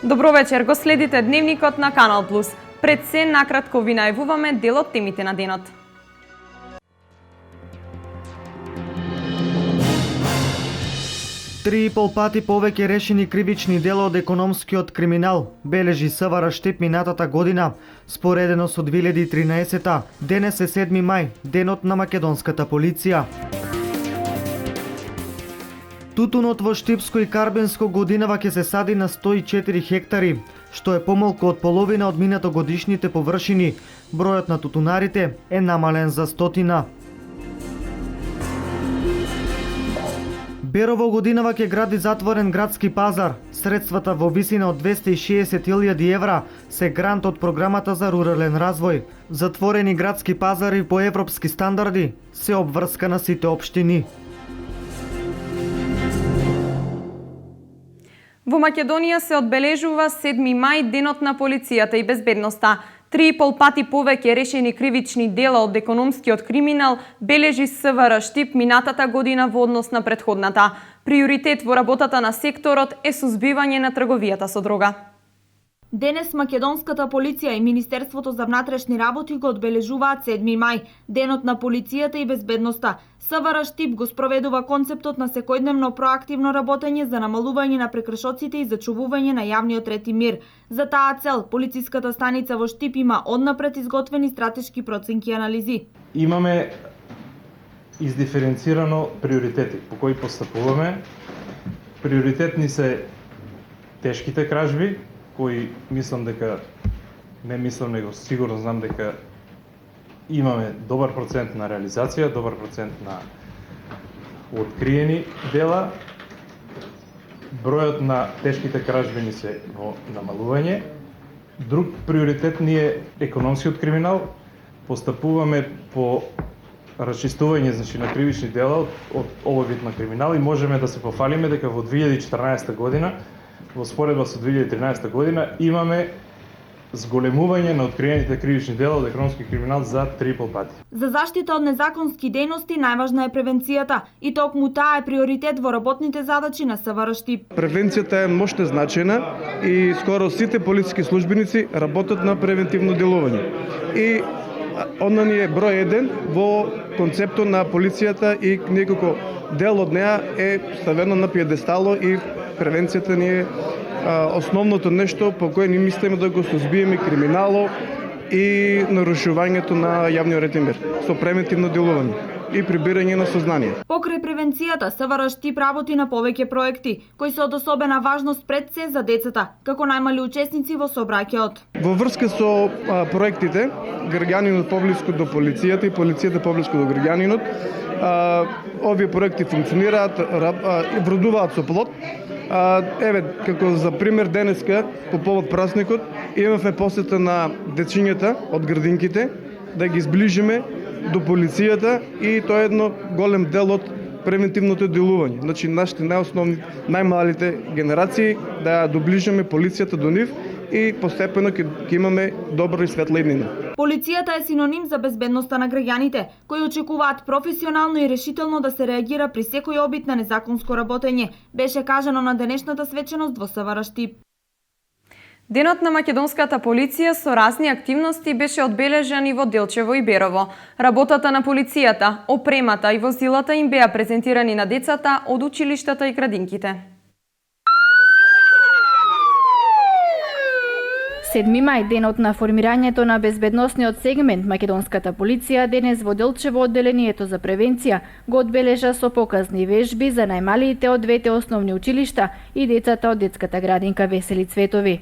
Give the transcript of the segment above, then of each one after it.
Добро вечер, го следите Дневникот на Канал Плюс. Пред се, накратко ви најавуваме дел од темите на денот. Три и пол пати повеќе решени кривични дела од економскиот криминал, бележи СВР Штип минатата година, споредено со 2013-та. Денес е 7 мај, денот на македонската полиција. Тутунот во Штипско и Карбенско годинава ќе се сади на 104 хектари, што е помалку од половина од минатогодишните површини. Бројот на тутунарите е намален за 100. Берово годинава ќе гради затворен градски пазар. Средствата во висина од 260.000 евра се грант од програмата за рурален развој. Затворени градски пазари по европски стандарди се обврска на сите општини. Во Македонија се одбележува 7 мај денот на полицијата и безбедноста. 3,5 пати повеќе решени кривични дела од економскиот криминал бележи СВР Штип минатата година во однос на претходната. Приоритет во работата на секторот е сузбивање на трговијата со дрога. Денес македонската полиција и Министерството за внатрешни работи го одбележуваат 7 мај, денот на полицијата и безбедноста. СВР Штип го спроведува концептот на секојдневно проактивно работење за намалување на прекршоците и зачувување на јавниот ред и мир. За таа цел, полициската станица во Штип има однапред изготвени стратешки проценки и анализи. Имаме издиференцирано приоритети по кои постапуваме. Приоритетни се тешките кражби, кои мислам дека, не мислам, него сигурно знам дека имаме добар процент на реализација, добар процент на откриени дела. Бројот на тешките кражби се во намалување. Друг приоритет ни е економскиот криминал. Постапуваме по расчистување, на кривични дела од овој вид на криминал и можеме да се пофалиме дека во 2014 година, во споредба со 2013 година, имаме зголемување на откриените кривични дела од економски криминал за 3,5 пати. За заштита од незаконски дејности најважна е превенцијата и токму таа е приоритет во работните задачи на СВР Штип. Превенцијата е мощно значајна и скоро сите полициски службеници работат на превентивно делување. И она ни е број 1 во концептот на полицијата и некако дел од неа е ставено на пиедестало и превенцијата ни е основното нешто по кое ни мислиме да го сузбиеме криминало и нарушувањето на јавниот ред и мир со превентивно делување и прибирање на сознание. Покрај превенцијата, СВР Штип работи на повеќе проекти кои се од особена важност пред се за децата, како најмали учесници во сообраќајот. Во врска со проектите, граѓанинот поблиску до полицијата и полицијата поблиску до граѓанинот, овие проекти функционираат и вродуваат со плод. Еве, како за пример денеска, по повод празникот, имавме посета на дечињата од градинките, да ги сближиме до полицијата и тоа е едно голем дел од превентивното делување. Значи, нашите најосновни, најмалите генерации да ја доближиме полицијата до нив и постепено ќе имаме добра и светла иднина. Полицијата е синоним за безбедноста на граѓаните, кои очекуваат професионално и решително да се реагира при секој обид на незаконско работење, беше кажано на денешната свеченост во СВР Штип. Денот на македонската полиција со разни активности беше одбележан и во Делчево и Берово. Работата на полицијата, опремата и возилата им беа презентирани на децата од училиштата и градинките. 7 мај, денот на формирањето на безбедносниот сегмент, македонската полиција денес во Делчево одделението за превенција го одбележа со показни вежби за најмалите од двете основни училишта и децата од детската градинка Весели Цветови.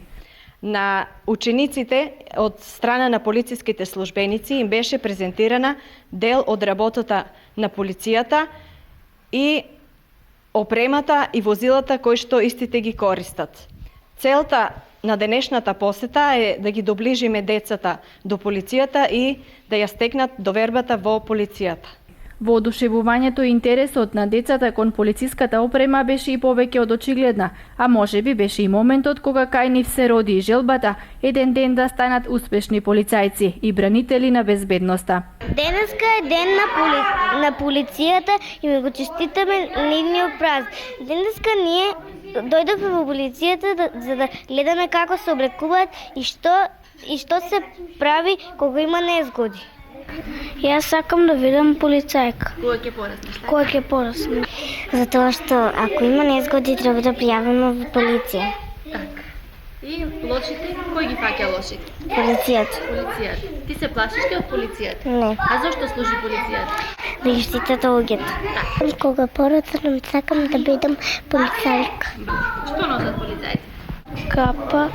На учениците од страна на полициските службеници им беше презентирана дел од работата на полицијата и опремата и возилата кои што истите ги користат. Целта на денешната посета е да ги доближиме децата до полицијата и да ја стекнат довербата во полицијата. Воодушевувањето и интересот на децата кон полициската опрема беше и повеќе од очигледна, а можеби беше и моментот кога кај нив се роди и желбата еден ден да станат успешни полицајци и бранители на безбедноста. Денеска е ден на полицијата и ми го честитаме нивниот празник. Денеска ние дојдовме во полицијата за да гледаме како се облекуваат и што се прави кога има незгоди. Јас сакам да видам полицајка. Кога ќе пораснеш? Затоа што ако има незгоди треба да пријавиме во полиција. Така. И лошите, кој ги фаќа лошите? Полицијата. Ти се плашиш ли од полицијата? Не. А зошто служи полицијата? Да ги штитат луѓето. Кога пораснам сакам да бидам полицајка. Што носат полицајци? Капа,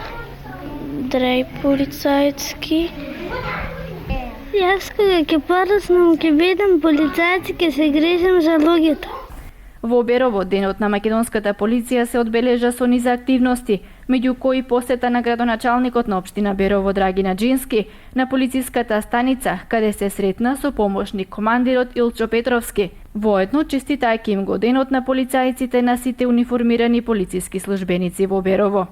дреј полицајски. Јас кога ќе пораснам ќе бидам полицајец и ќе се грижам за луѓето. Во Берово, денот на македонската полиција се одбележа со низа активности, меѓу кои посета на градоначалникот на општина Берово Драгина Джински на полициската станица, каде се сретна со помошник командирот Илчо Петровски. Воедно честитајќи им го денот на полицајците на сите униформирани полициски службеници во Берово.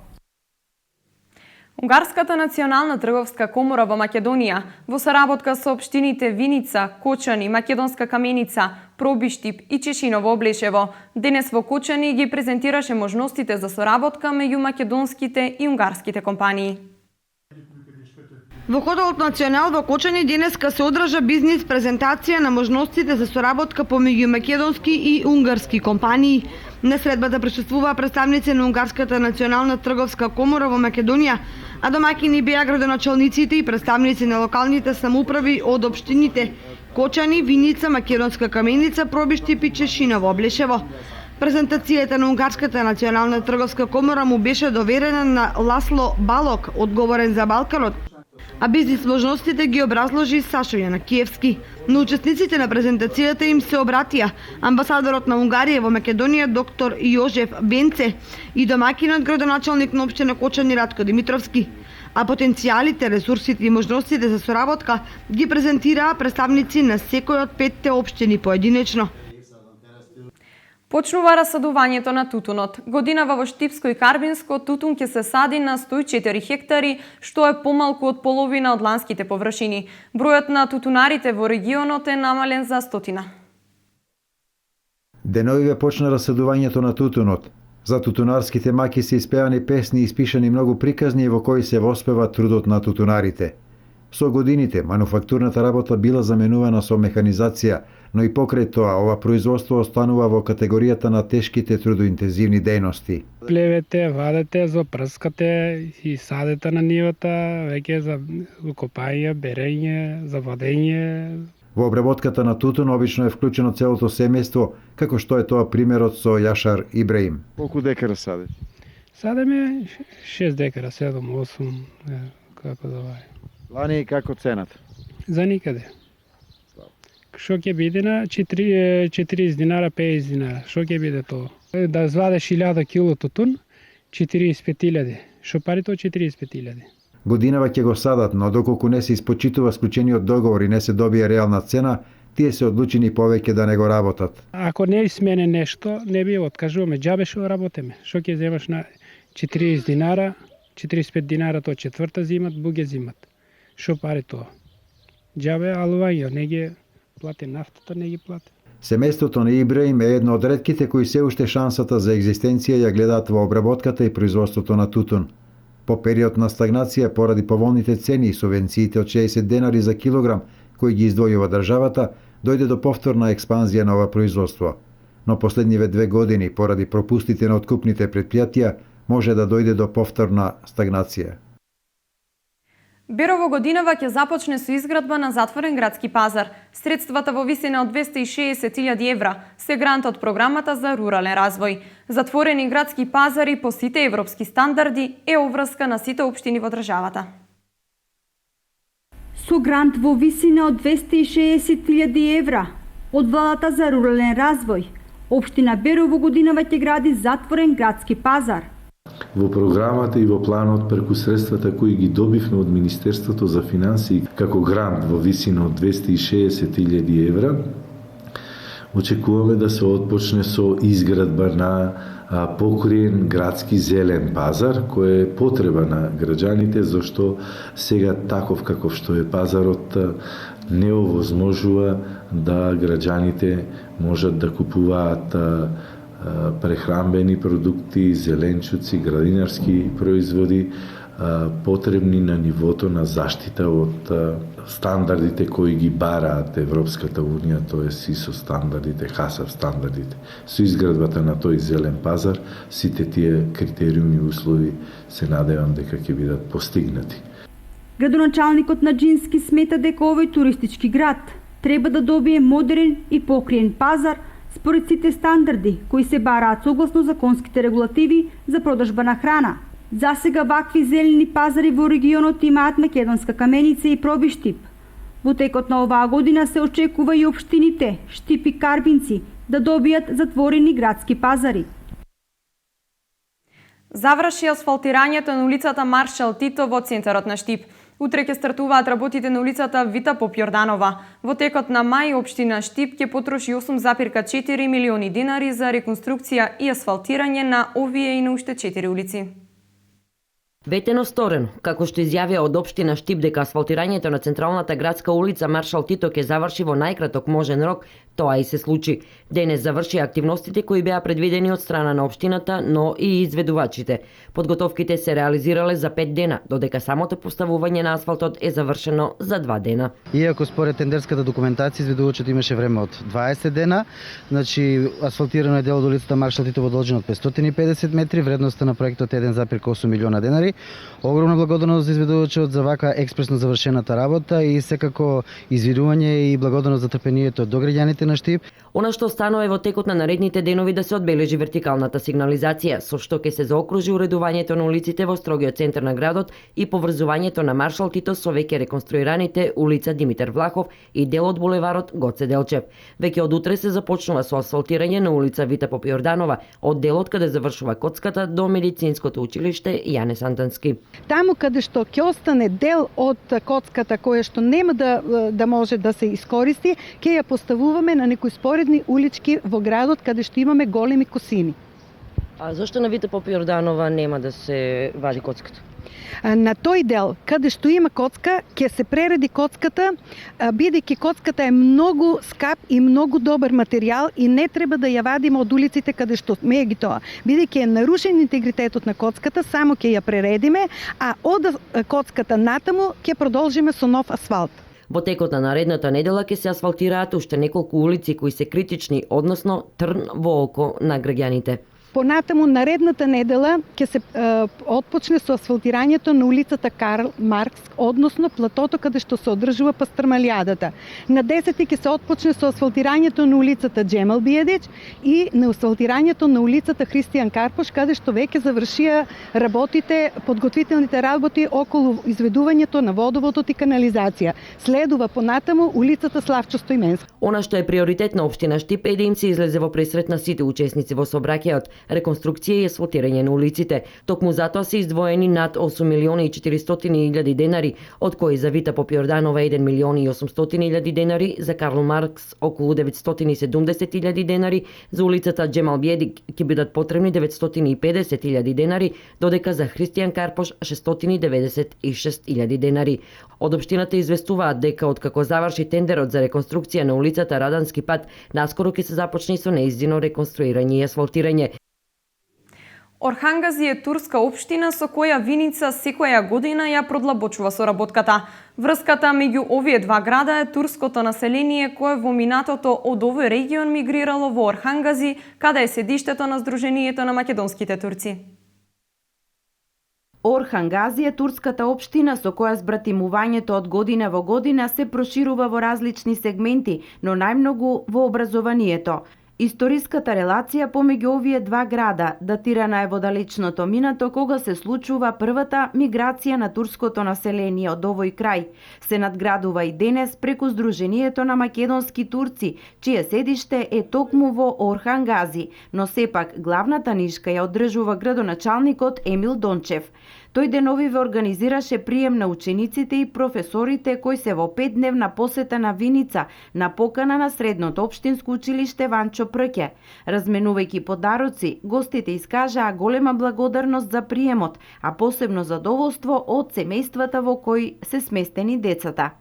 Унгарската национална трговска комора во Македонија во соработка со општините Виница, Кочани, Македонска Каменица, Пробиштип и Чешиново Облешево денес во Кочани ги презентираше можностите за соработка меѓу македонските и унгарските компании. Во хотелот Национал во Кочани денеска се одржа бизнис презентација на можностите за соработка помеѓу македонски и унгарски компании. На средбата присуствуваа представници на Унгарската национална трговска комора во Македонија, а домаќини беа градоначалниците и представници на локалните самоуправи од општините Кочани, Виница, Македонска Каменица, Пробиштип и Чешиново Облешево. Презентацијата на Унгарската национална трговска комора му беше доверена на Ласло Балок, одговорен за Балканот, а бизнис можностите ги образложи Сашо Јанакиевски. На учесниците на презентацијата им се обратија амбасадорот на Унгарија во Македонија доктор Јожеф Бенце и домаќинот градоначалник на општина Кочани Ратко Димитровски. А потенцијалите, ресурсите и можностите за соработка ги презентираа представници на секој од 5 општини поединечно. Почнува расадувањето на тутунот. Годинава во Штипско и Карбинско тутун ќе се сади на 104 хектари, што е помалку од половина од ланските површини. Бројот на тутунарите во регионот е намален за 100. Деновиве почна расадувањето на тутунот. За тутунарските маки се испеани песни и испишани многу приказни во кои се воспева трудот на тутунарите. Со годините, мануфактурната работа била заменувана со механизација, но и покрај тоа, ова производство останува во категоријата на тешките трудоинтензивни дејности. Плевете, вадете, запрскате и садете на нивата, веќе за копање, берење, за вадење. Во обработката на тутун обично е вклучено целото семејство, како што е тоа примерот со Јашар Ибраим. Колку декара садеш? Садеме 6 декара, 7, 8, како да вај. Лани како цената? За никаде. Што ќе биде на 40 динара, 50 динара? Што ќе биде тоа? Да извадеш 1000 кило тутун, 45.000. Што пари тоа 45.000? Годинава ќе го садат, но доколку не се испочитува склучениот договор и не се добија реална цена, тие се одлучени повеќе да не го работат. Ако не смене нешто, не би откажуваме. Џабе што работиме. Што ќе земаш на 40 динара, 45 динара тоа четврта зимат, буге зимат. Што пари тоа? Џабе алување, не ги плати нафтата, не ги плати. Семејството на Ибраим е едно од ретките кои се уште шансата за екзистенција ја гледаат во обработката и производството на тутун. По период на стагнација поради поволните цени и субвенциите од 60 денари за килограм кои ги издвојува државата, дојде до повторна експанзија на ова производство. Но последниве 2 години, поради пропустите на откупните претпријатија, може да дојде до повторна стагнација. Берово годинава ќе започне со изградба на затворен градски пазар. Средствата во висина од 260.000 евра се грант од програмата за рурален развој. Затворени градски пазари по сите европски стандарди е обврска на сите општини во државата. Со грант во висина од 260.000 евра од владата за рурален развој, општина Берово годинава ќе гради затворен градски пазар. Во програмата и во планот преку средствата кои ги добивме од Министерството за финансии како грант во висина од 260.000 евра, очекуваме да се отпочне со изградба на покриен градски зелен пазар, кој е потреба на граѓаните, зашто сега таков каков што е пазарот не овозможува да граѓаните можат да купуваат прехранбени продукти, зеленчуци, градинарски производи, потребни на нивото на заштита од стандардите кои ги бараат Европската Унија, тоест ИСО стандардите, ХАСАП стандардите. Со изградбата на тој зелен пазар, сите тие критериуми и услови се надевам дека ќе бидат постигнати. Градоначалникот на Џински смета дека овој туристички град треба да добие модерен и покриен пазар според сите стандарди кои се бараат согласно законските регулативи за продажба на храна. Засега вакви зелени пазари во регионот имаат Македонска Каменица и Проби Штип. Во текот на оваа година се очекува и општините Штип и Карбинци да добијат затворени градски пазари. Заврши асфалтирањето на улицата Маршал Тито во центарот на Штип. Утре ќе стартуваат работите на улицата Вита Попјорданова. Во текот на мај општина Штип ќе потроши 8,4 милиони денари за реконструкција и асфалтирање на овие и на уште 4 улици. Ветено сторено, како што изјавија од општина Штип дека асфалтирањето на централната градска улица Маршал Тито ќе заврши во најкраток можен рок, тоа и се случи. Денес заврши активностите кои беа предвидени од страна на општината, но и изведувачите. Подготовките се реализирале за 5 дена, додека самото поставување на асфалтот е завршено за 2 дена. Иако според тендерската документација изведувачот имаше време од 20 дена, значи асфалтирано е дел од улицата Маршал Тито во должина од 550 метри, вредноста на проектот е 1,8 милиона денари. Огромна благодарност за изведувачот за вака експресно завршената работа и секако извинување и благодарност за трпението до граѓаните на Штип. Она што останува е во текот на наредните денови да се одбележи вертикалната сигнализација, со што ќе се заокружи уредувањето на улиците во строгиот центар на градот и поврзувањето на Маршал Тито со веќе реконструираните улица Димитар Влахов и дел од булеварот Гоце Делчев. Веќе од утре се започнува со асфалтирање на улица Вита Попјорданова, од делот каде завршува Коцката до медицинското училиште Јане Сантански. Таму каде што ќе остане дел од Коцката која што нема да може да се искористи, ќе ја поставуваме на некои споредни улички во градот каде што имаме големи косини. А зошто на Вита Попјорданова нема да се вади Коцката? На тој дел, каде што има коцка, ќе се пререди коцката, бидејќи коцката е многу скап и многу добар материјал и не треба да ја вадиме од улиците каде што сме ги тоа. Бидејќи е нарушен интегритетот на коцката, само ќе ја прередиме, а од коцката натаму ќе продолжиме со нов асфалт. Во текот на наредната недела ќе се асфалтираат уште неколку улици кои се критични, односно трн во око на граѓаните. Понатаму наредната недела ќе се отпочне со асфалтирањето на улицата Карл Маркс, односно платото каде што се одржува пастрмалијадата. На 10 ќе се отпочне со асфалтирањето на улицата Джемал Биедич и на асфалтирањето на улицата Христијан Карпош, каде што веќе завршија работите, подготвителните работи околу изведувањето на водоводот и канализација. Следува понатаму улицата Славчо Стојменски. Она што е приоритет на општина Штип е да им се излезе во пресрет на сите учесници во сообраќајот, реконструкција и асфалтирање на улиците. Токму затоа се издвоени над 8 милиони и 400 илјади денари, од кои за Вита Попјорданова 1 милион и 800 илјади денари, за Карл Маркс околу 970 илјади денари, за улицата Джемал Биедик ќе бидат потребни 950 илјади денари, додека за Христијан Карпош 696 илјади денари. Од општината известуваат дека откако заврши тендерот за реконструкција на улицата Радански пат, наскоро ќе се започне со неиздино реконструирање и асфалтирање. Орхангази е турска општина со која Виница секоја година ја продлабочува соработката. Врската меѓу овие два града е турското население кое во минатото од овој регион мигрирало во Орхангази, каде е седиштето на Сдруженијето на македонските турци. Орхангази е турската општина со која збратимувањето од година во година се проширува во различни сегменти, но најмногу во образованието. Историската релација помеѓу овие два града датирана е во далечното минато кога се случува првата миграција на турското население од овој крај. Се надградува и денес преку Сдруженијето на македонски турци, чие седиште е токму во Орхангази, но сепак главната нишка ја одржува градоначалникот Емил Дончев. Тој деновиве организираше прием на учениците и професорите кои се во 5-дневна посета на Виница на покана на Средното општинско училиште Ванчо Прке. Разменувајќи подароци, гостите искажаа голема благодарност за приемот, а посебно задоволство од семејствата во кои се сместени децата.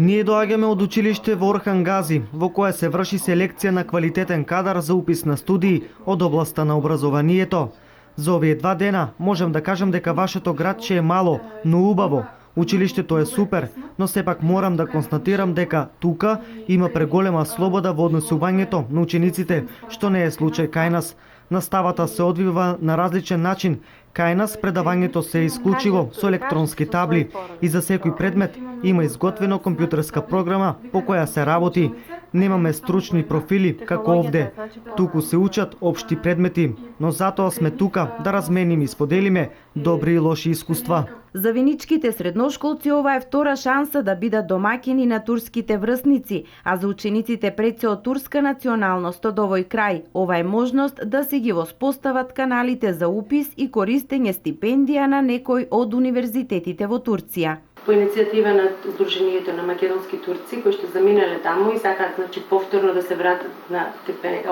Ние доаѓаме од училиште во Орхан-Гази, во кое се врши селекција на квалитетен кадар за упис на студии од областа на образованието. За овие 2 дена можам да кажам дека вашето градче е мало, но убаво. Училиштето е супер, но сепак морам да констатирам дека тука има преголема слобода во однесувањето на учениците, што не е случај кај нас. Наставата се одвива на различен начин. Кај нас предавањето се е исклучиво со електронски табли и за секој предмет има изготвено компјутерска програма по која се работи. Немаме стручни профили како овде. Туку се учат општи предмети, но затоа сме тука да разменим и споделиме добри и лоши искуства. За виничките средношколци ова е втора шанса да бидат домаќини на турските врсници, а за учениците пред се од турска националност од овој крај, ова е можност да се ги воспостават каналите за упис и користење стипендија на некој од универзитетите во Турција. По иницијатива на Удруженијето на македонски турци кои што заминале таму и сакаат повторно да се вратат на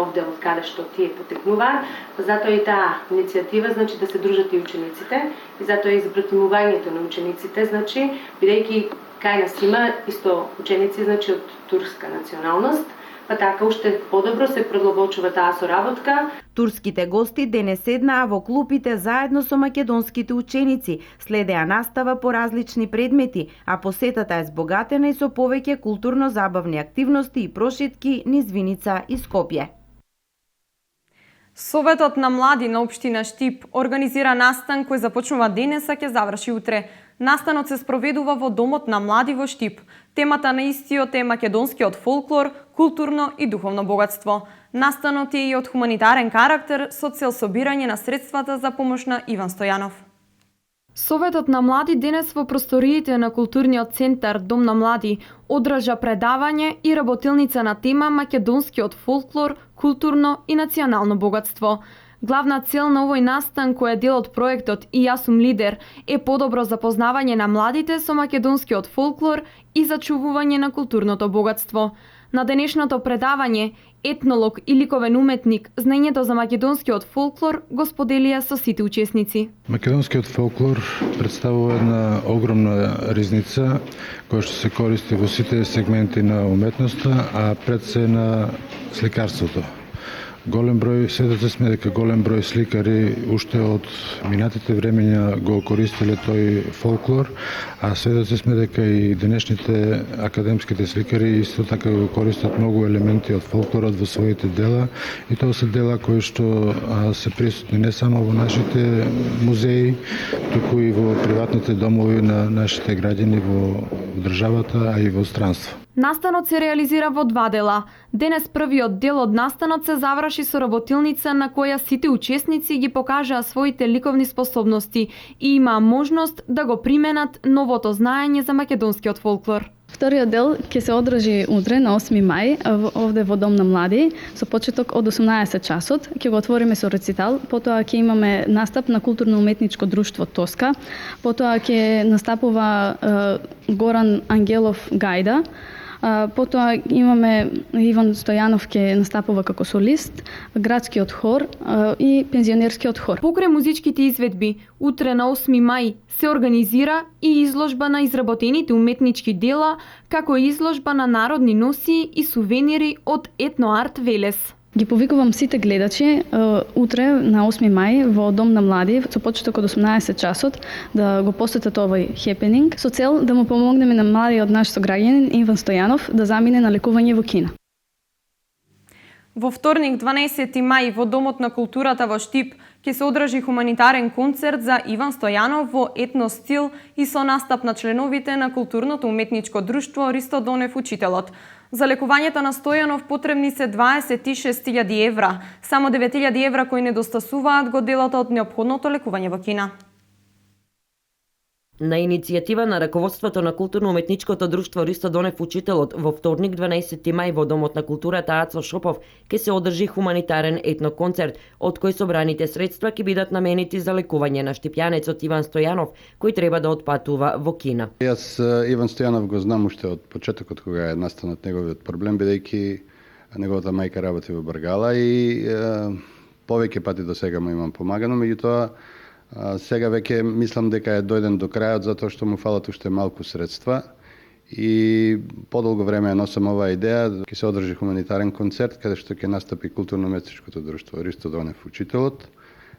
овде од каде што тие потекнуваат, затоа и таа иницијатива да се дружат и учениците и затоа и избратимувањето на учениците, бидејќи кај нас има исто ученици од турска националност, па така уште подобро се продлабочува таа соработка. Турските гости денес седнаа во клупите заедно со македонските ученици, следеа настава по различни предмети, а посетата е збогатена и со повеќе културно-забавни активности и прошетки низ Виница и Скопје. Советот на млади на општина Штип организира настан кој започнува денес, а ќе заврши утре. Настанот се спроведува во Домот на млади во Штип. Темата на истиот е македонскиот фолклор, културно и духовно богатство. Настанот е и од хуманитарен карактер со цел собирање на средствата за помош на Иван Стојанов. Советот на млади денес во просториите на културниот центар Дом на млади одржа предавање и работилница на тема македонскиот фолклор, културно и национално богатство. Главна цел на овој настан, кој е дел од проектот И јас сум лидер, е подобро запознавање на младите со македонскиот фолклор и зачувување на културното богатство. На денешното предавање, етнолог и ликовен уметник, знаењето за македонскиот фолклор го споделија со сите учесници. Македонскиот фолклор представува една огромна ризница која што се користи во сите сегменти на уметноста, а пред се на сликарството. Голем број, сведоци сме дека голем број сликари уште од минатите времења го користеле тој фолклор, а сведоци сме дека и денешните академските сликари исто така го користат многу елементи од фолклорот во своите дела, и тоа се дела кои што се присутни не само во нашите музеи, туку и во приватните домови на нашите граѓани во државата, а и во странство. Настанот се реализира во 2 дела. Денес првиот дел од настанот се заврши со работилница на која сите учесници ги покажаа своите ликовни способности и имаа можност да го применат новото знаење за македонскиот фолклор. Вториот дел ќе се одржи утре на 8 мај овде во Дом на млади со почеток од 18 часот. Ќе го отвориме со рецитал, потоа ќе имаме настап на културно-уметничко друштво Тоска, потоа ќе настапува Горан Ангелов Гајда, потоа имаме Иван Стојанов ќе настапува како солист, градскиот хор и пензионерскиот хор. Покрај музичките изведби, утре на 8 мај се организира и изложба на изработените уметнички дела, како и изложба на народни носи и сувенири од Етноарт Велес. Ги повикувам сите гледачи утре на 8 мај во Дом на млади со почеток од 18 часот да го посетат овој хепенинг со цел да му помогнеме на младиот наш сограѓанин Иван Стојанов да замине на лекување во Кина. Во вторник 12 мај во Домот на културата во Штип ќе се одржи хуманитарен концерт за Иван Стојанов во етно стил и со настап на членовите на културното уметничко друштво Ристо Донев Учителот. За лекувањето на Стојанов потребни се 26.000 евра. Само 9.000 евра кои недостасуваат го делат од неопходното лекување во Кина. На иницијатива на раководството на културно-уметничкото друштво Ристо Донев Учителот во вторник 12 мај во Домот на културата Ацо Шопов ќе се одржи хуманитарен етно концерт, од кој собраните средства ќе бидат наменети за лекување на штипјанецот Иван Стојанов, кој треба да отпатува во Кина. Јас Иван Стојанов го знам уште од почетокот кога е настанат неговиот проблем, бидејќи неговата мајка работи во Баргала и повеќе пати до сега му имам помагано, меѓутоа сега веќе мислам дека е дојден до крајот затоа што му фалат уште малку средства и подолго време носам оваа идеја, ќе се одржи хуманитарен концерт каде што ќе настапи културно-уметничкото друштво Ристо Донев Учителот.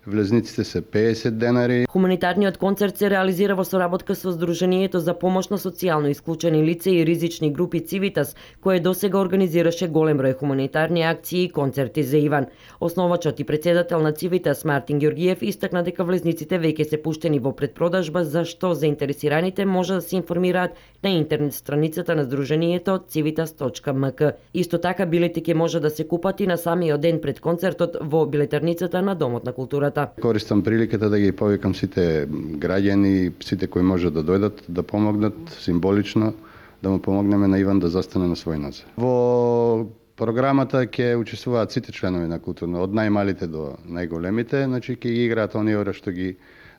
Влезниците се 50 денари. Хуманитарниот концерт се реализира во соработка со Сдруженијето за помош на социјално исклучени лица и ризични групи Цивитас, кое досега организираше голем број хуманитарни акции и концерти за Иван. Основачот и председател на Цивитас Мартин Ѓоргиев истакна дека влезниците веќе се пуштени во предпродажба, за што заинтересираните може да се информираат на интернет страницата на Сдруженијето civitas.mk. Исто така билети ќе може да се купат и на самиот ден пред концертот во билетарницата на Домот на културата. Користам приликата да ги повикам сите граѓани, сите кои може да дојдат, да помогнат символично, да му помогнеме на Иван да застане на свој нозе. Во програмата ќе учествуваат сите членови на културно, од најмалите до најголемите, значи ќе ги играат оние ора што ги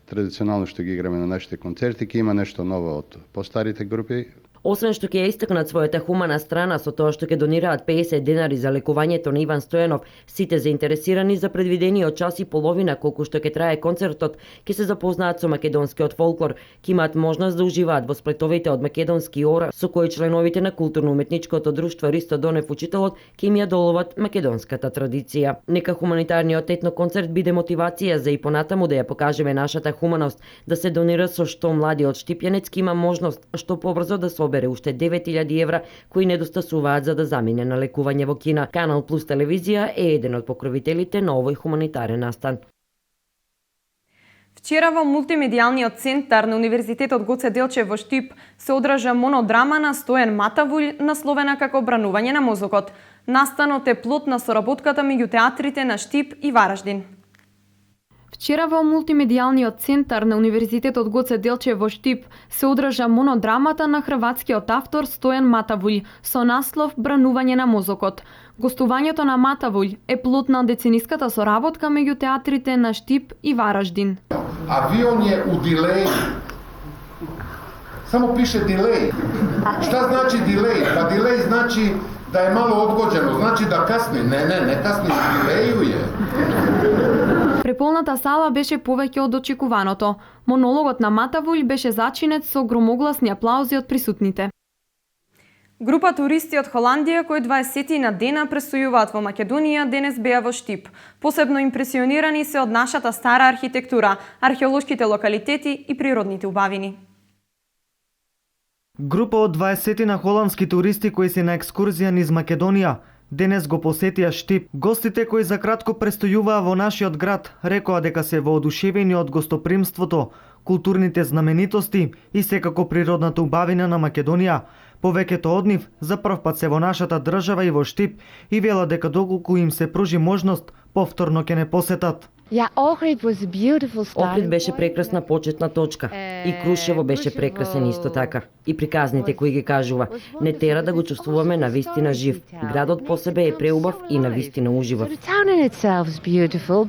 традиционално што ги играме на нашите концерти, ќе има нешто ново од постарите групи. Освен што ќе ја истакнат својата хумана страна со тоа што ќе донираат 50 денари за лекувањето на Иван Стојанов, сите заинтересирани за предвидениот час и половина колку што ќе трае концертот, ќе се запознаат со македонскиот фолклор, ќе имаат можност да уживаат во сплетовите од македонски ора со кои членовите на културно-уметничкото друштво Ристо Донев Учителот ќе им ја доловат македонската традиција. Нека хуманитарниот етно концерт биде мотивација за и понатаму да ја покажеме нашата хуманост, да се донира со што младиот штипјанец ќе има можност што побрзо да се бере уште 9000 евра кои недостасуваат за да замине на лекување во Кина. Канал Плюс телевизија е еден од покровителите на овој хуманитарен настан. Вчера во мултимедијалниот центар на Универзитетот Гоце Делчев во Штип се одржа монодрама на Стојан Матавуљ насловена како Бранување на мозокот. Настанот е плод на соработката меѓу театрите на Штип и Вараждин. Вчера во мултимедијалниот центар на Универзитетот Гоце Делчев во Штип се одржа монодрамата на хрватскиот автор Стојан Матавуљ со наслов Бранување на мозокот. Гостувањето на Матавуљ е плод на децениската соработка меѓу театрите на Штип и Вараждин. Авион е у дилеј. Само пише дилеј. Шта значи дилеј? Па дилеј значи да е мало одгоđено, значи да касни. Не касни, дилеју е. Преполната сала беше повеќе од очекуваното. Монологот на Матавуљ беше зачинет со громогласни аплаузи од присутните. Група туристи од Холандија кои 20 на дена престојуваат во Македонија денес беа во Штип. Посебно импресионирани се од нашата стара архитектура, археолошките локалитети и природните убавини. Група од 20 на холандски туристи кои се на екскурзија низ Македонија денес го посетија Штип. Гостите кои за кратко престојуваа во нашиот град рекоа дека се воодушевени од гостопримството, културните знаменитости и секако природната убавина на Македонија. Повеќето од нив за прв пат се во нашата држава и во Штип и велат дека доколку им се пружи можност, повторно ќе не посетат. Охрид беше прекрасна почетна точка. И Крушево беше прекрасен исто така. И приказните кои ги кажува. Не тера да го чувствуваме на вистина жив. Градот по себе е преубав и на вистина уживав.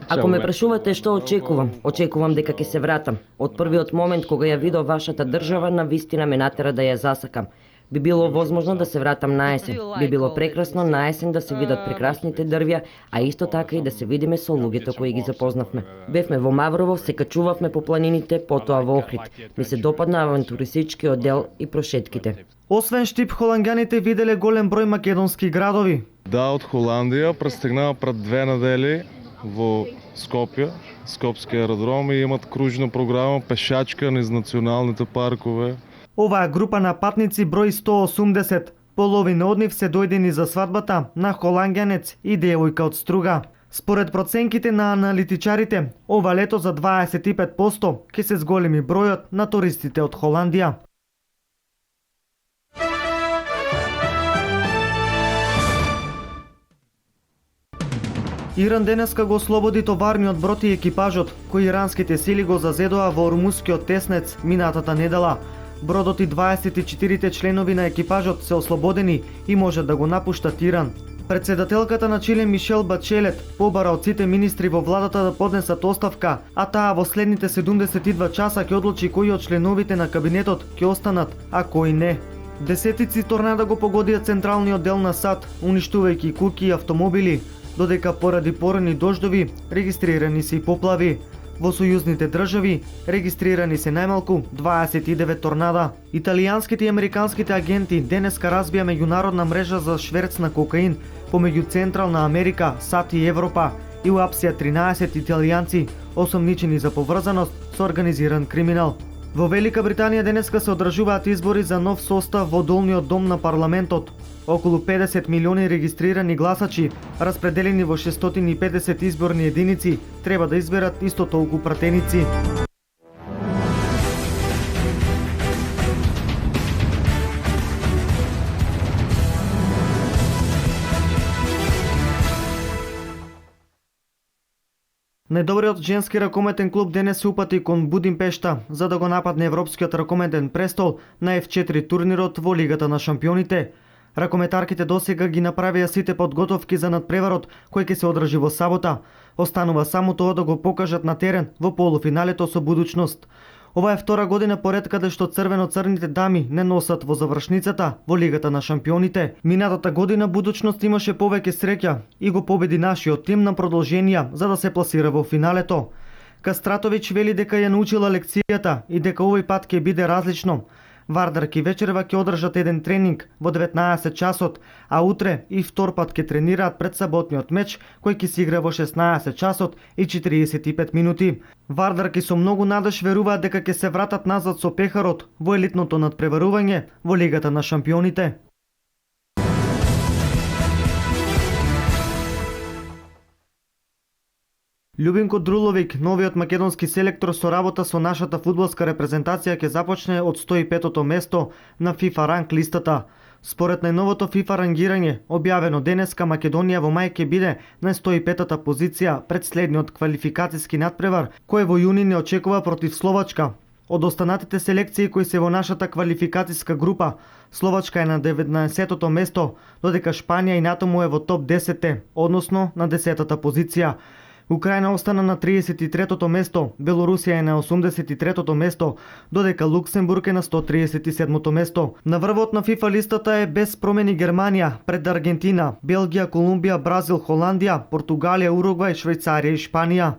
Ако ме прашувате што очекувам дека ќе се вратам. Од првиот момент кога ја видов вашата држава, на вистина ме натера да ја засакам. Би било возможно да се вратам на есен. Би било прекрасно на есен да се видат прекрасните дрвја, а исто така и да се видиме со луѓето кои ги запознавме. Бевме во Маврово, се качувавме по планините, потоа во Охрид. Ми се допадна авантуристичкиот дел и прошетките. Освен Штип, холанѓаните виделе голем број македонски градови. Да, од Холандија пристигнаа пред 2 недели во Скопје, Скопски аеродром, и имат кружна програма пешачка низ националните паркове. Оваа група на патници брои 180. Половина од нив се дојдени за свадбата на холанѓанец и девојка од Струга. Според проценките на аналитичарите, ова лето за 25% ќе се зголеми бројот на туристите од Холандија. Иран денеска го ослободи товарниот брод и екипажот, кој иранските сили го зазедоа во Ормускиот теснец минатата недела. Бродот и 24 членови на екипажот се ослободени и може да го напуштат Иран. Председателката на Чиле Мишел Бачелет побара од сите министри во владата да поднесат оставка, а таа во следните 72 часа ќе одлучи кои од членовите на кабинетот ќе останат, а кои не. Десетици торнада го погодија централниот дел на САД, уништувајќи куќи и автомобили, додека поради порани дождови регистрирани се и поплави. Во сојузните држави регистрирани се најмалку 29 торнада. Италијанските и американските агенти денеска разбија меѓународна мрежа за шверц на кокаин помеѓу Централна Америка, САД и Европа и уапсија 13 италијанци осомничени за поврзаност со организиран криминал. Во Велика Британија денеска се одржуваат избори за нов состав во долниот дом на парламентот. Околу 50 милиони регистрирани гласачи, распределени во 650 изборни единици, треба да изберат исто толку пратеници. Најдобриот женски ракометен клуб денес се упати кон Будимпешта за да го нападне европскиот ракометен престол на F4 турнирот во Лигата на шампионите. Ракометарките досега ги направија сите подготовки за надпреварот кој ќе се одржи во сабота. Останува само тоа да го покажат на терен во полуфиналето со Будучност. Ова е втора година поред каде што црвено-црните дами не носат во завршницата во Лигата на шампионите. Минатата година Будучност имаше повеќе среќа и го победи нашиот тим на продолженија за да се пласира во финалето. Кастратовиќ вели дека ја научила лекцијата и дека овој пат ќе биде различно. Вардарки вечерва ќе одржат еден тренинг во 19 часот, а утре и втор пат ќе тренираат пред саботниот меч кој ќе се игра во 16 часот и 45 минути. Вардарки со многу надеж веруваат дека ќе се вратат назад со пехарот во елитното надпреварување во Лигата на шампионите. Љубинко Друловик, новиот македонски селектор со работа со нашата фудбалска репрезентација ќе започне од 105-то место на FIFA ранг листата. Според најновото FIFA рангирање, објавено денеска, Македонија во мај ќе биде на 105-та позиција пред следниот квалификацијски надпревар, кој во јуни не очекува против Словачка. Од останатите селекции кои се во нашата квалификацијска група, Словачка е на 19-то место, додека Шпанија и натаму е во топ 10, односно на 10-та позиција. Украина остана на 33-то место, Белорусија е на 83-то место, додека Луксембург е на 137-то место. На врвот на FIFA листата е без промени Германија, пред Аргентина, Белгија, Колумбија, Бразил, Холандија, Португалија, Уругвај, Швајцарија и Шпанија.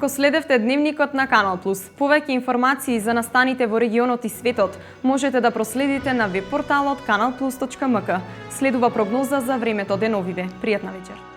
Го следевте дневникот на Канал Плюс. Повеќе информации за настаните во регионот и светот можете да проследите на веб порталот kanalplus.mk. Следува прогноза за времето деновиве. Пријатна вечер.